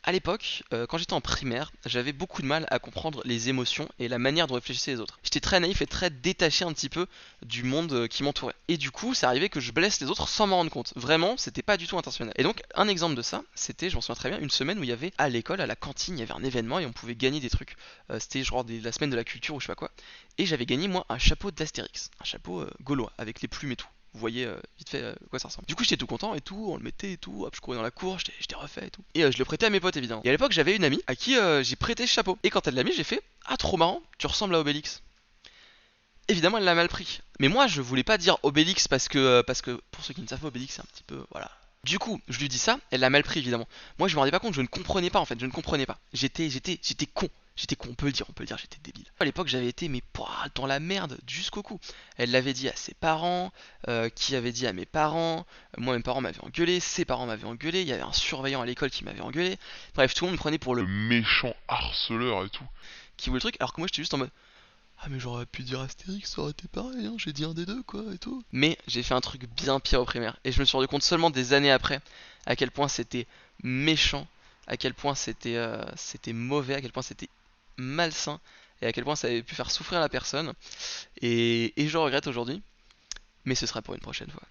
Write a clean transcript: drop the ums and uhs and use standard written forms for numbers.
À l'époque, quand j'étais en primaire, j'avais beaucoup de mal à comprendre les émotions et la manière dont réfléchissaient les autres. J'étais très naïf et très détaché un petit peu du monde qui m'entourait. Et du coup, ça arrivait que je blesse les autres sans m'en rendre compte. Vraiment, c'était pas du tout intentionnel. Et donc, un exemple de ça, c'était, je m'en souviens très bien, une semaine où il y avait à l'école, à la cantine, il y avait un événement et on pouvait gagner des trucs. C'était genre la semaine de la culture ou je sais pas quoi. Et j'avais gagné moi un chapeau d'Astérix, un chapeau gaulois avec les plumes et tout. Vous voyez vite fait quoi ça ressemble. Du coup j'étais tout content et tout, on le mettait et tout, hop je courais dans la cour, j'étais refait et tout. Et je le prêtais à mes potes évidemment. Et à l'époque j'avais une amie à qui j'ai prêté ce chapeau. Et quand elle l'a mis j'ai fait ah trop marrant, tu ressembles à Obélix. Évidemment elle l'a mal pris. Mais moi je voulais pas dire Obélix parce que pour ceux qui ne savent pas Obélix c'est un petit peu voilà. Du coup, je lui dis ça, elle l'a mal pris évidemment. Moi je me rendais pas compte, je ne comprenais pas en fait, je ne comprenais pas. J'étais con. J'étais con, on peut le dire, j'étais débile. À l'époque, j'avais été mais pouah, dans la merde jusqu'au cou. Elle l'avait dit à ses parents, qui avait dit à mes parents. Moi, mes parents m'avaient engueulé, ses parents m'avaient engueulé. Il y avait un surveillant à l'école qui m'avait engueulé. Bref, tout le monde me prenait pour le Méchant harceleur et tout. qui voulait le truc, alors que moi, j'étais juste en mode ah mais j'aurais pu dire Astérix, ça aurait été pareil, hein, j'ai dit un des deux quoi et tout. Mais j'ai fait un truc bien pire au primaire. Et je me suis rendu compte seulement des années après à quel point c'était méchant, à quel point c'était mauvais, à quel point c'était malsain et à quel point ça avait pu faire souffrir la personne. Et je regrette aujourd'hui, mais ce sera pour une prochaine fois.